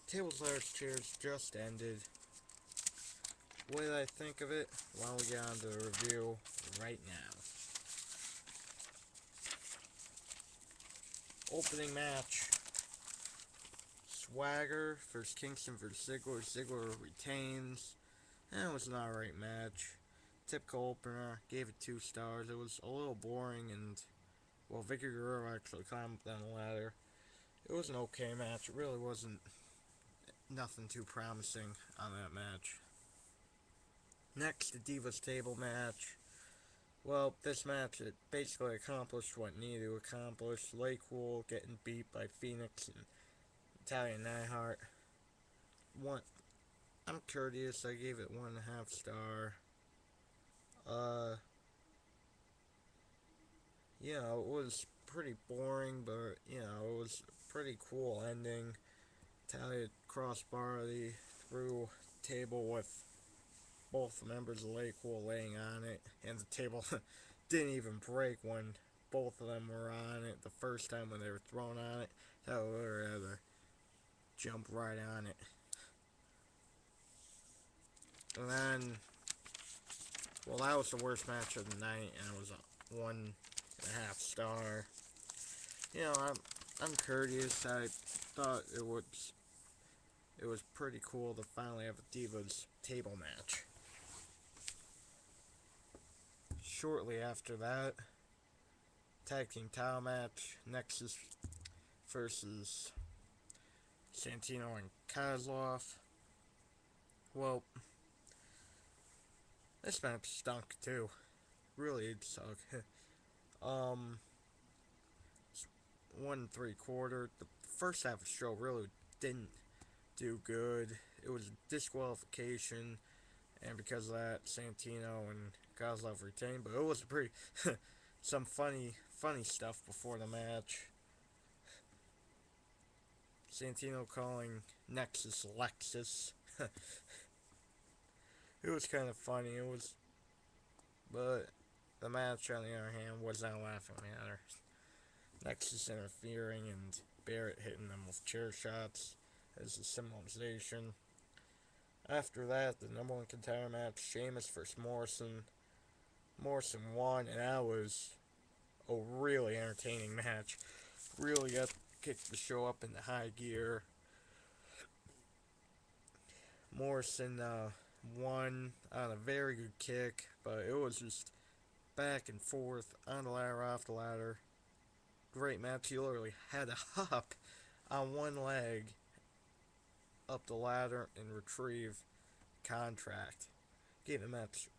Tables, ladders, chairs just ended. What did I think of it? Why don't we get on to the review right now. Opening match. Swagger versus Kingston versus Ziggler. Ziggler retains. And it was an alright match. Typical opener. Gave it 2 stars. It was a little boring and, well, Vicky Guerrero actually climbed down the ladder. It was an okay match. It really wasn't nothing too promising on that match. Next, the Divas table match. Well, this match, it basically accomplished what it needed to accomplish. Cool getting beat by Phoenix and Italian Neidhart. One, I'm courteous, I gave it 1.5 star. It was pretty boring, but, it was a pretty cool ending. Italian crossbar through table with both members of Cool laying on it, and the table didn't even break when both of them were on it. The first time when they were thrown on it, that would rather jump right on it. And then, well, that was the worst match of the night, and it was a 1.5 star. I'm courteous. I thought it was pretty cool to finally have a Divas table match. Shortly after that, tag team title match, Nexus versus Santino and Kozlov. Well, this match stunk too. Really did suck. 1 3/4. The first half of the show really didn't do good. It was a disqualification, and because of that, Santino and Kozlov retained. But it was pretty some funny stuff before the match. Santino calling Nexus Lexus. It was kind of funny. But the match, on the other hand, was not laughing matter. Nexus interfering and Barrett hitting them with chair shots as a symbolization. After that, the number 1 contender match, Sheamus versus Morrison. Morrison won, and that was a really entertaining match. Really got kicked the show up into high gear. Morrison won on a very good kick, but it was just back and forth, on the ladder, off the ladder. Great match. He literally had to hop on one leg up the ladder and retrieve contract. Gave the match,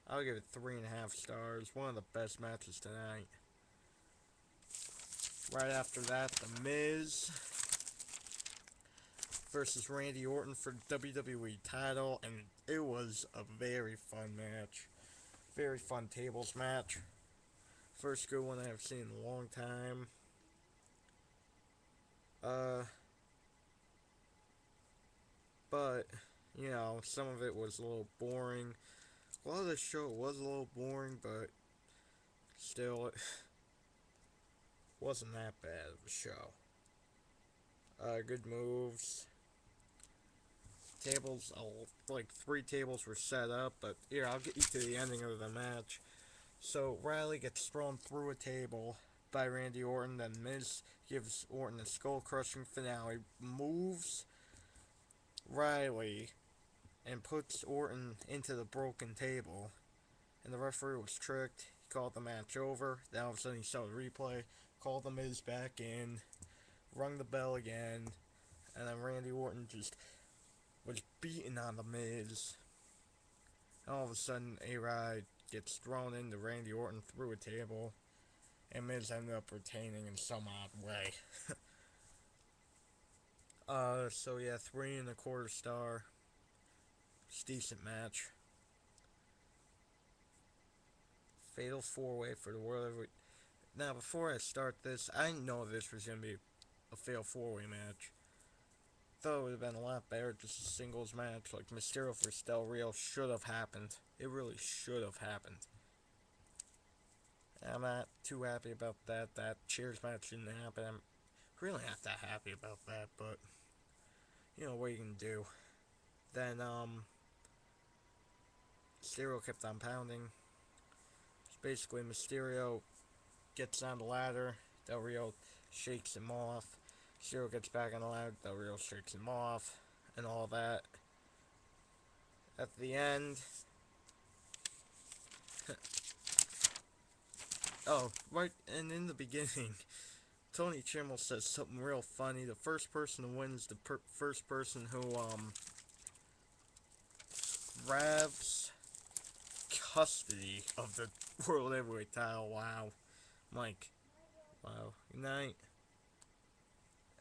I'll give it 3.5 stars. One of the best matches tonight. Right after that, The Miz versus Randy Orton for the WWE title, and it was a very fun match. Very fun tables match. First good one I've seen in a long time. But, some of it was a little boring. A lot of the show was a little boring, but still, it wasn't that bad of a show. Good moves. Tables, like 3 tables were set up, but here, I'll get you to the ending of the match. So, Riley gets thrown through a table by Randy Orton, then Miz gives Orton a skull-crushing finale, moves Riley, and puts Orton into the broken table. And the referee was tricked. He called the match over. Then all of a sudden he saw the replay, called the Miz back in, rung the bell again, and then Randy Orton just was beating on the Miz. And all of a sudden, A-Rod gets thrown into Randy Orton through a table, and Miz ended up retaining in some odd way. So yeah, 3.25 star. It's a decent match. Fatal 4-way for the World Heavyweight. Now, before I start this, I know this was going to be a fatal 4-way match. Thought it would have been a lot better, just a singles match. Like Mystrio versus Del Rio should have happened. It really should have happened. I'm not too happy about that. That Cheers match didn't happen. I'm really not that happy about that, but you know, what you can do. Then, Mysterio kept on pounding. Basically, Mysterio gets on the ladder. Del Rio shakes him off. Mysterio gets back on the ladder. Del Rio shakes him off. And all that. At the end... oh, right, and in the beginning... Tony Chimmel says something real funny. The first person to win is the first person who, grabs custody of the World Heavyweight title. Wow. Mike. Wow. Good night.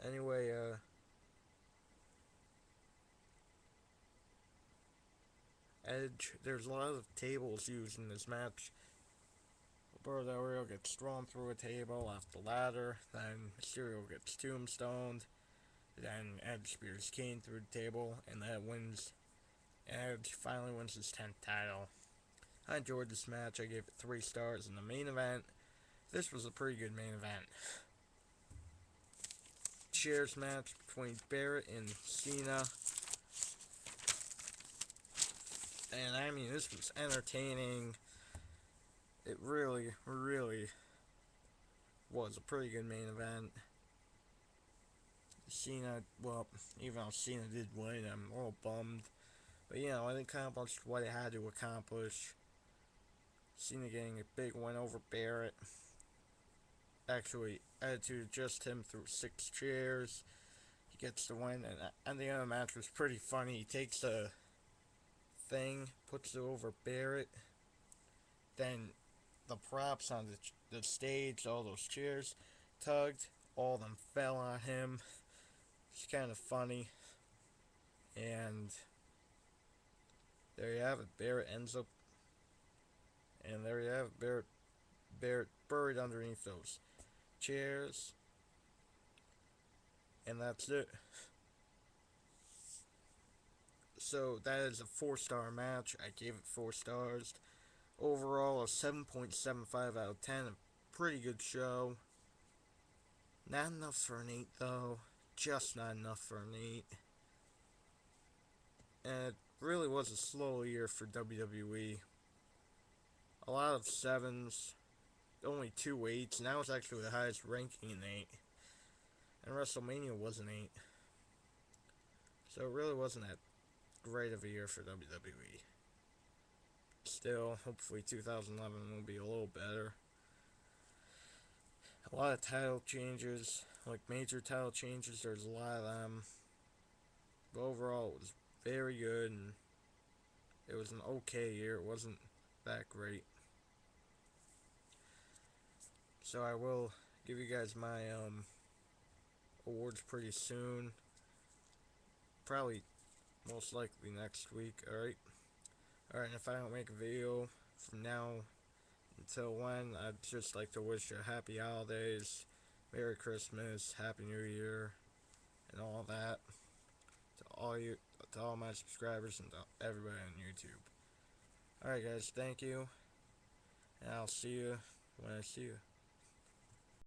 Anyway, Edge, there's a lot of tables used in this match. Roberto Del Rio gets thrown through a table off the ladder, then Mysterio gets tombstoned, then Edge spears Kane through the table, and that wins. Edge finally wins his 10th title. I enjoyed this match. I gave it 3 stars in the main event. This was a pretty good main event. Chairs match between Barrett and Cena. And I mean, this was entertaining. It really, really was a pretty good main event. Cena, well, even though Cena did win, I'm a little bummed. But, you know, it accomplished what it had to accomplish. Cena getting a big win over Barrett. Actually, had to adjust him through 6 chairs. He gets the win, and the other match was pretty funny. He takes the thing, puts it over Barrett, then the props on the stage, all those chairs, tugged, all of them fell on him. It's kind of funny. And there you have it. Barrett ends up, and there you have it. Barrett buried underneath those chairs. And that's it. So that is a 4-star match. I gave it 4 stars. Overall, a 7.75 out of 10. A pretty good show. Not enough for an 8, though. Just not enough for an 8. And it really was a slow year for WWE. A lot of 7s. Only 2 8s. Now it's actually the highest ranking in 8. And WrestleMania was an 8. So it really wasn't that great of a year for WWE. Still, hopefully 2011 will be a little better. A lot of title changes, like major title changes, there's a lot of them. But overall, it was very good, and it was an okay year. It wasn't that great. So I will give you guys my awards pretty soon. Probably, most likely next week, alright? Alright, and if I don't make a video from now until when, I'd just like to wish you happy holidays, Merry Christmas, Happy New Year, and all that to all my subscribers and to everybody on YouTube. Alright guys, thank you, and I'll see you when I see you.